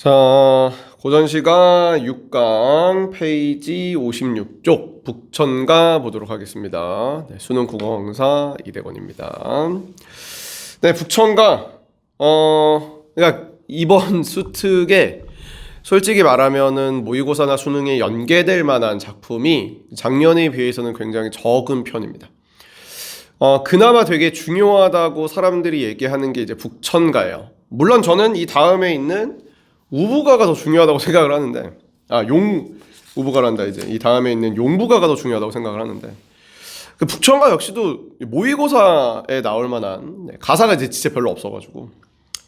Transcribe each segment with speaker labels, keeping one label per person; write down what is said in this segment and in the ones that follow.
Speaker 1: 자, 고전시가 6강 페이지 56쪽 북천가 보도록 하겠습니다. 네, 수능 국어강사 이대건입니다. 네, 북천가 그러니까 이번 수특에 솔직히 말하면은 모의고사나 수능에 연계될 만한 작품이 작년에 비해서는 굉장히 적은 편입니다. 그나마 되게 중요하다고 사람들이 얘기하는 게 이제 북천가예요. 물론 저는 이 다음에 있는 우부가가 더 중요하다고 생각을 하는데, 우부가란다, 이제 이 다음에 있는 용부가가 더 중요하다고 생각을 하는데, 그 북천가 역시도 모의고사에 나올 만한 가사가 이제 진짜 별로 없어가지고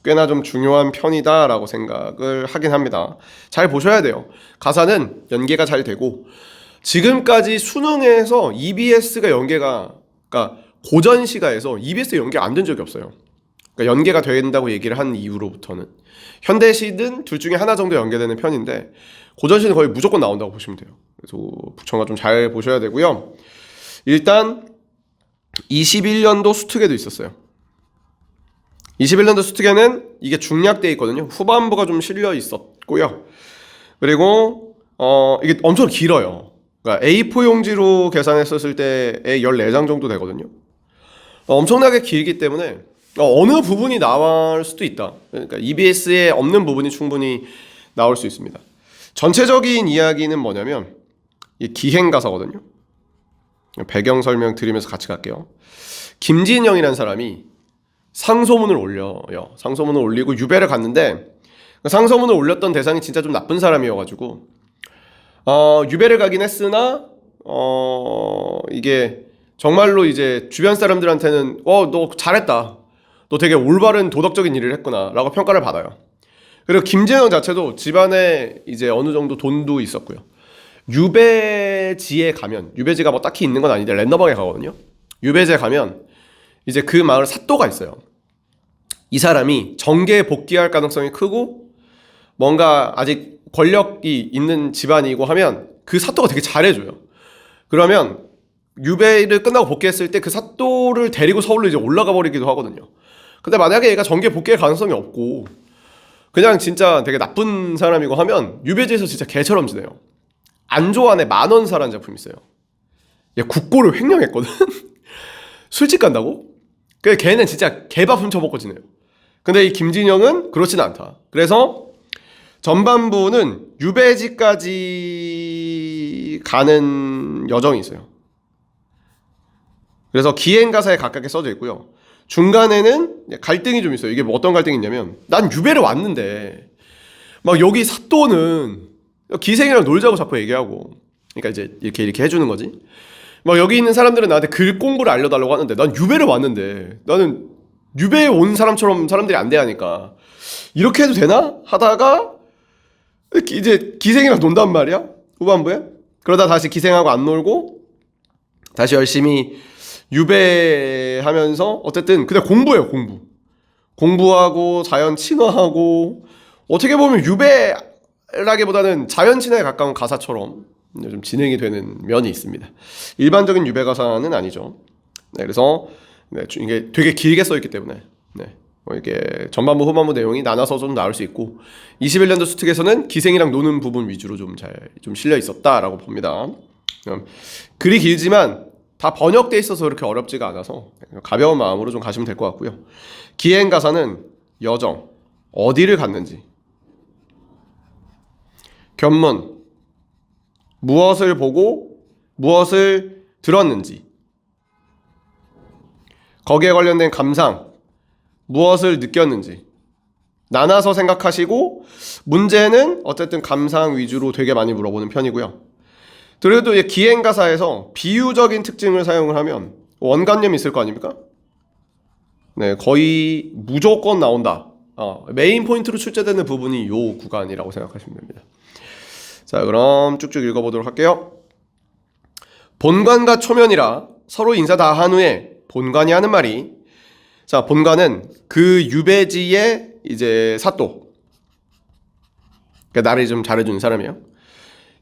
Speaker 1: 꽤나 좀 중요한 편이다라고 생각을 하긴 합니다. 잘 보셔야 돼요. 가사는 연계가 잘 되고, 지금까지 수능에서 EBS가 그러니까 고전시가에서 EBS 연계 안 된 적이 없어요. 그러니까 연계가 된다고 얘기를 한 이후로부터는 현대시든 둘 중에 하나 정도 연계되는 편인데 고전시는 거의 무조건 나온다고 보시면 돼요. 그래서 북천가 좀 잘 보셔야 되고요. 일단 21년도 수특에도 있었어요. 21년도 수특에는 이게 중략돼 있거든요. 후반부가 좀 실려 있었고요. 그리고 이게 엄청 길어요. 그러니까 A4 용지로 계산했었을 때에 14장 정도 되거든요. 엄청나게 길기 때문에 어느 부분이 나올 수도 있다. 그러니까 EBS에 없는 부분이 충분히 나올 수 있습니다. 전체적인 이야기는 뭐냐면 이 기행가사거든요. 배경 설명 드리면서 같이 갈게요. 김진영이라는 사람이 상소문을 올려요. 상소문을 올리고 유배를 갔는데 상소문을 올렸던 대상이 진짜 좀 나쁜 사람이어가지고 유배를 가긴 했으나 이게 정말로 이제 주변 사람들한테는 너 잘했다. 너 되게 올바른 도덕적인 일을 했구나 라고 평가를 받아요. 그리고 김진영 자체도 집안에 이제 어느 정도 돈도 있었고요. 유배지에 가면, 유배지가 뭐 딱히 있는 건 아닌데 랜덤하게 가거든요. 유배지에 가면 이제 그 마을 사또가 있어요. 이 사람이 정계에 복귀할 가능성이 크고 뭔가 아직 권력이 있는 집안이고 하면 그 사또가 되게 잘해줘요. 그러면 유배를 끝나고 복귀했을 때 그 사또를 데리고 서울로 이제 올라가 버리기도 하거든요. 근데 만약에 얘가 정계 복귀할 가능성이 없고 그냥 진짜 되게 나쁜 사람이고 하면 유배지에서 진짜 개처럼 지내요. 안조안에 10,000원 사라는 작품이 있어요. 얘 국고를 횡령했거든. 술집 간다고? 그래 걔는 진짜 개밥 훔쳐먹고 지내요. 근데 이 김진영은 그렇진 않다. 그래서 전반부는 유배지까지 가는 여정이 있어요. 그래서 기행가사에 가깝게 써져 있고요. 중간에는 갈등이 좀 있어요. 이게 뭐 어떤 갈등이 있냐면 난 유배를 왔는데 막 여기 사또는 기생이랑 놀자고 자꾸 얘기하고 그러니까 이제 이렇게 해주는 거지. 막 여기 있는 사람들은 나한테 글 공부를 알려달라고 하는데 난 유배를 왔는데 나는 유배에 온 사람처럼 사람들이 안 대하니까 이렇게 해도 되나? 하다가 이제 기생이랑 논단 말이야. 후반부에. 그러다 다시 기생하고 안 놀고 다시 열심히 유배하면서 어쨌든 근데 공부해요. 공부하고 자연 친화하고 어떻게 보면 유배라기보다는 자연 친화에 가까운 가사처럼 좀 진행이 되는 면이 있습니다. 일반적인 유배 가사는 아니죠. 네, 그래서 이게 되게 길게 써있기 때문에 이게 전반부 후반부 내용이 나눠서 좀 나올 수 있고 21년도 수특에서는 기생이랑 노는 부분 위주로 좀 실려 있었다라고 봅니다. 글이 길지만 다 번역돼 있어서 그렇게 어렵지가 않아서 가벼운 마음으로 좀 가시면 될 것 같고요. 기행가사는 여정, 어디를 갔는지, 견문, 무엇을 보고 무엇을 들었는지, 거기에 관련된 감상, 무엇을 느꼈는지 나눠서 생각하시고 문제는 어쨌든 감상 위주로 되게 많이 물어보는 편이고요. 그래도 기행가사에서 비유적인 특징을 사용을 하면 원관념이 있을 거 아닙니까? 네, 거의 무조건 나온다. 메인 포인트로 출제되는 부분이 요 구간이라고 생각하시면 됩니다. 자, 그럼 쭉쭉 읽어보도록 할게요. 본관과 초면이라 서로 인사 다 한 후에 본관이 하는 말이 자, 본관은 그 유배지의 이제 사또. 그러니까 나를 좀 잘해주는 사람이에요.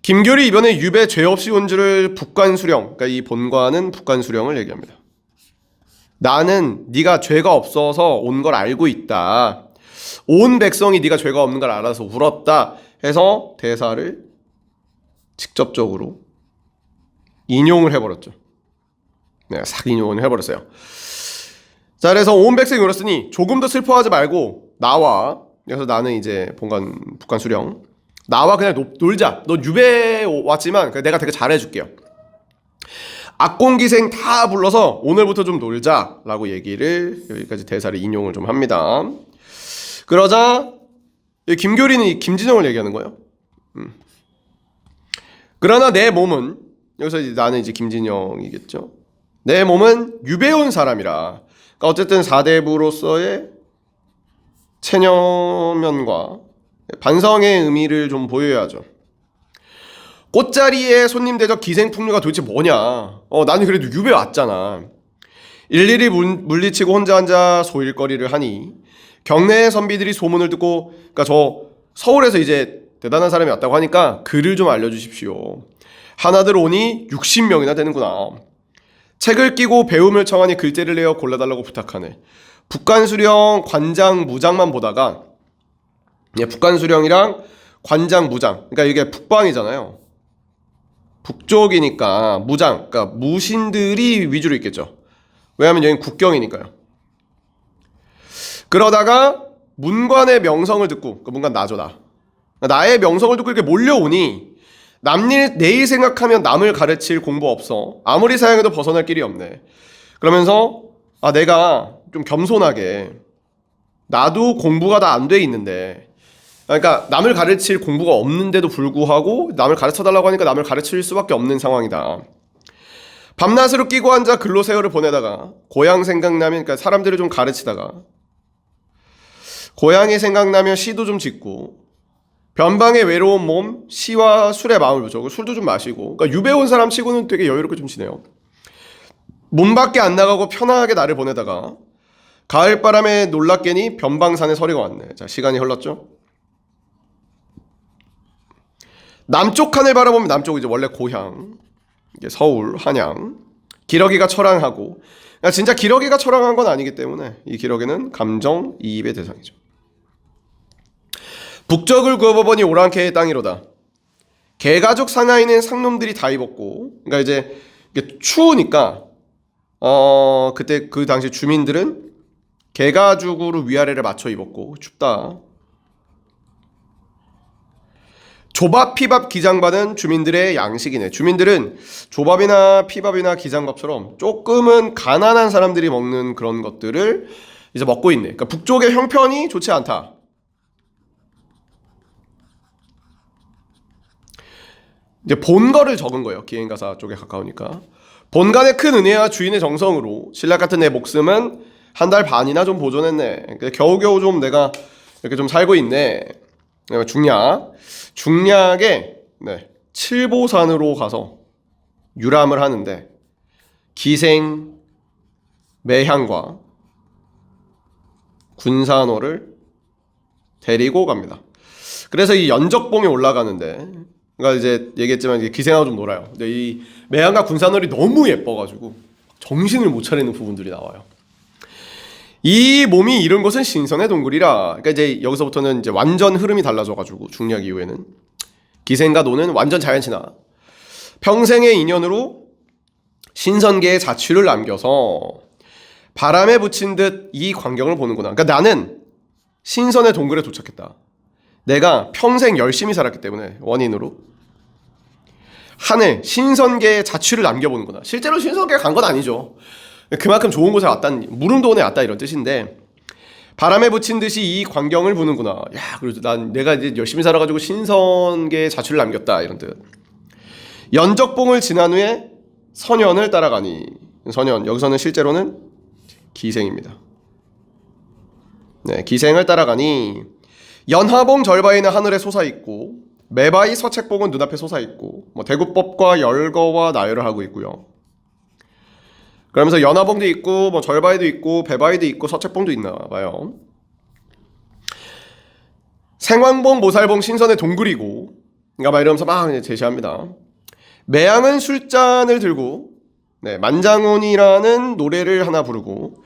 Speaker 1: 김교리 이번에 유배 죄 없이 온 줄을 북관수령, 그러니까 이 본관은 북관수령을 얘기합니다. 나는 네가 죄가 없어서 온 걸 알고 있다. 온 백성이 네가 죄가 없는 걸 알아서 울었다 해서 대사를 직접적으로 인용을 해버렸죠. 네, 싹 인용을 해버렸어요. 자, 그래서 온 백성이 울었으니 조금도 슬퍼하지 말고 나와. 그래서 나는 이제 북한 수령. 나와 그냥 놀자. 너 유배 왔지만 내가 되게 잘해줄게요. 악공기생 다 불러서 오늘부터 좀 놀자라고 얘기를 여기까지 대사를 인용을 좀 합니다. 그러자 김교리는 김진영을 얘기하는 거예요. 그러나 내 몸은 여기서 이제 나는 이제 김진영이겠죠. 내 몸은 유배 온 사람이라. 그러니까 어쨌든 사대부로서의 체념면과 반성의 의미를 좀 보여야죠. 꽃자리에 손님 대접 기생풍류가 도대체 뭐냐. 나는 그래도 유배 왔잖아. 일일이 물리치고 혼자 앉아 소일거리를 하니 경내의 선비들이 소문을 듣고, 그러니까 저 서울에서 이제 대단한 사람이 왔다고 하니까 글을 좀 알려주십시오. 하나들 오니 60명이나 되는구나. 책을 끼고 배움을 청하니 글재를 내어 골라달라고 부탁하네. 북간수령 관장 무장만 보다가, 북간수령이랑 관장 무장, 그러니까 이게 북방이잖아요. 북쪽이니까 무장, 그러니까 무신들이 위주로 있겠죠. 왜냐하면 여긴 국경이니까요. 그러다가 문관의 명성을 듣고, 그 문관 나죠, 나. 나의 명성을 듣고 이렇게 몰려오니 내일 생각하면 남을 가르칠 공부 없어. 아무리 사양해도 벗어날 길이 없네. 그러면서 내가 좀 겸손하게, 나도 공부가 다 안 돼 있는데, 그러니까 남을 가르칠 공부가 없는데도 불구하고 남을 가르쳐달라고 하니까 남을 가르칠 수밖에 없는 상황이다. 밤낮으로 끼고 앉아 근로 세월을 보내다가 고향 생각나면, 그러니까 사람들을 좀 가르치다가 고향이 생각나면 시도 좀 짓고, 변방의 외로운 몸 시와 술에 마음을 붙여 술도 좀 마시고, 그러니까 유배 온 사람 치고는 되게 여유롭게 좀 지내요. 몸 밖에 안 나가고 편하게 날을 보내다가 가을바람에 놀랍게니 변방산에 서리가 왔네. 자, 시간이 흘렀죠. 남쪽 하늘 바라보면, 남쪽 이제 원래 고향, 이게 서울, 한양. 기러기가 처량하고, 그러니까 진짜 기러기가 처량한 건 아니기 때문에 이 기러기는 감정이입의 대상이죠. 북적을 구워보니 오랑캐의 땅이로다. 개가죽 사나이는 상놈들이 다 입었고, 그러니까 이제 이게 추우니까 그때 그 당시 주민들은 개가죽으로 위아래를 맞춰 입었고 춥다. 조밥, 피밥, 기장밥은 주민들의 양식이네. 주민들은 조밥이나 피밥이나 기장밥처럼 조금은 가난한 사람들이 먹는 그런 것들을 이제 먹고 있네. 그러니까 북쪽의 형편이 좋지 않다. 이제 본거를 적은 거예요. 기행가사 쪽에 가까우니까. 본간의 큰 은혜와 주인의 정성으로 신라 같은 내 목숨은 한 달 반이나 좀 보존했네. 겨우겨우 좀 내가 이렇게 좀 살고 있네. 중략에 칠보산으로 가서 유람을 하는데 기생 매향과 군산호를 데리고 갑니다. 그래서 이 연적봉에 올라가는데, 그러니까 이제 얘기했지만 이게 기생하고 좀 놀아요. 근데 이 매향과 군산월이 너무 예뻐가지고 정신을 못 차리는 부분들이 나와요. 이 몸이 이룬 것은 신선의 동굴이라. 그러니까 이제 여기서부터는 이제 완전 흐름이 달라져가지고 중략 이후에는 기생과 노는 완전 자연친화. 평생의 인연으로 신선계의 자취를 남겨서 바람에 붙인 듯 이 광경을 보는구나. 그러니까 나는 신선의 동굴에 도착했다. 내가 평생 열심히 살았기 때문에 원인으로 하늘 신선계의 자취를 남겨보는구나. 실제로 신선계에 간 건 아니죠. 그만큼 좋은 곳에 왔다는, 무릉도원에 왔다 이런 뜻인데, 바람에 붙인 듯이 이 광경을 보는구나. 야, 그래서 내가 이제 열심히 살아가지고 신선계의 자취를 남겼다 이런 뜻. 연적봉을 지난 후에 선연을 따라가니, 선연 여기서는 실제로는 기생입니다. 네, 기생을 따라가니 연하봉 절바위는 하늘에 솟아있고 매바위 서책봉은 눈앞에 솟아있고 대구법과 열거와 나열을 하고 있고요. 그러면서 연하봉도 있고 절바위도 있고 배바위도 있고 서책봉도 있나 봐요. 생황봉, 모살봉, 신선의 동굴이고, 그러니까 막 이러면서 막 제시합니다. 매양은 술잔을 들고 만장운이라는 노래를 하나 부르고,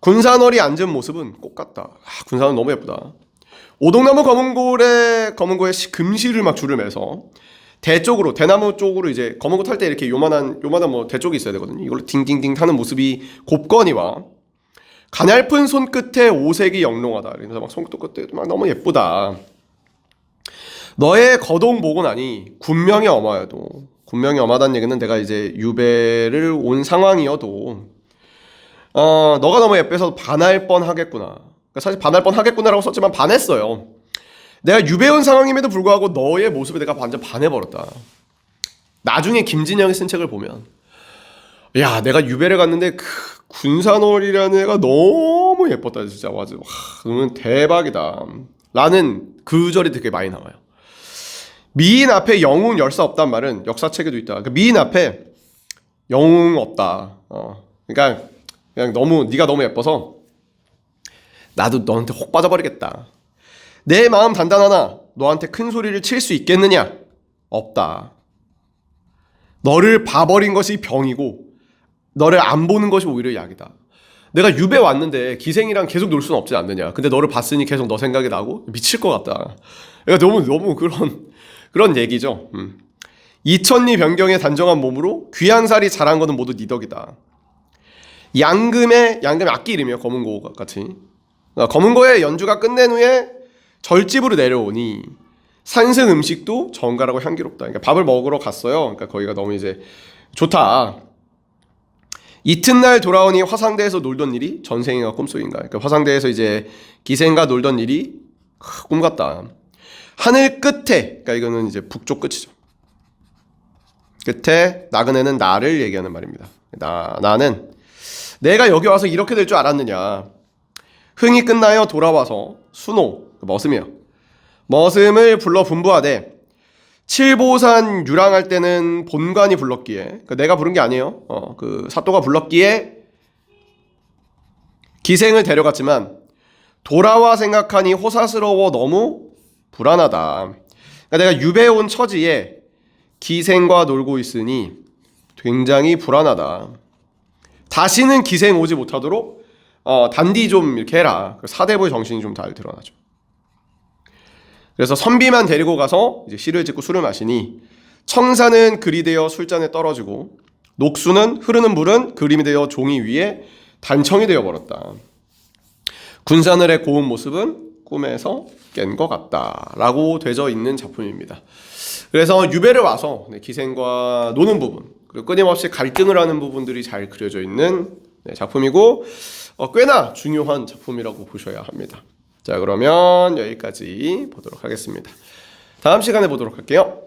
Speaker 1: 군산월이 앉은 모습은 꽃 같다. 군산월 너무 예쁘다. 오동나무 검은고에 금실을 막 줄을 매서 대나무 쪽으로 이제 검은고 탈 때 이렇게 요만한 뭐 대쪽이 있어야 되거든요. 이걸로 딩딩딩 타는 모습이 곱거니와 가냘픈 손끝에 오색이 영롱하다. 그래서 막 손끝에 막 너무 예쁘다. 너의 거동 보고 나니 군명이 엄하다는 얘기는 내가 이제 유배를 온 상황이어도 너가 너무 예뻐서 반할 뻔하겠구나. 그러니까 사실 반할 뻔하겠구나라고 썼지만 반했어요. 내가 유배 온 상황임에도 불구하고 너의 모습에 내가 완전 반해버렸다. 나중에 김진영이 쓴 책을 보면 야, 내가 유배를 갔는데 그 군산월이라는 애가 너무 예뻤다. 진짜 맞아. 그러면 대박이다 라는 구절이 되게 많이 나와요. 미인 앞에 영웅 열사 없단 말은 역사책에도 있다. 그러니까 미인 앞에 영웅 없다. 그러니까 그냥 네가 너무 예뻐서 나도 너한테 혹 빠져버리겠다. 내 마음 단단하나 너한테 큰 소리를 칠 수 있겠느냐? 없다. 너를 봐버린 것이 병이고 너를 안 보는 것이 오히려 약이다. 내가 유배 왔는데 기생이랑 계속 놀 수는 없지 않느냐. 근데 너를 봤으니 계속 너 생각이 나고 미칠 것 같다. 그러니까 너무 그런 얘기죠. 2000리 변경의 단정한 몸으로 귀한 살이 자란 거는 모두 네 덕이다. 양금의 악기 이름이에요. 검은고 같이. 검은고의 연주가 끝낸 후에 절집으로 내려오니 산승 음식도 정갈하고 향기롭다. 그러니까 밥을 먹으러 갔어요. 그러니까 거기가 너무 이제 좋다. 이튿날 돌아오니 화상대에서 놀던 일이 전생인가 꿈속인가. 그러니까 화상대에서 이제 기생과 놀던 일이 꿈 같다. 하늘 끝에, 그러니까 이거는 이제 북쪽 끝이죠. 끝에 나그네는 나를 얘기하는 말입니다. 나는 내가 여기 와서 이렇게 될 줄 알았느냐. 흥이 끝나여 돌아와서 순호, 머슴이요. 머슴을 불러 분부하되 칠보산 유랑할 때는 본관이 불렀기에, 그러니까 내가 부른 게 아니에요. 그 사또가 불렀기에 기생을 데려갔지만 돌아와 생각하니 호사스러워 너무 불안하다. 그러니까 내가 유배해 온 처지에 기생과 놀고 있으니 굉장히 불안하다. 다시는 기생 오지 못하도록 단디 좀 이렇게 해라. 사대부의 정신이 좀 잘 드러나죠. 그래서 선비만 데리고 가서 이제 시를 짓고 술을 마시니 청사는 글이 되어 술잔에 떨어지고 녹수는 흐르는 물은 그림이 되어 종이 위에 단청이 되어 버렸다. 군산을의 고운 모습은 꿈에서 깬 것 같다라고 되어 있는 작품입니다. 그래서 유배를 와서 기생과 노는 부분, 그리고 끊임없이 갈등을 하는 부분들이 잘 그려져 있는 작품이고 꽤나 중요한 작품이라고 보셔야 합니다. 자, 그러면 여기까지 보도록 하겠습니다. 다음 시간에 보도록 할게요.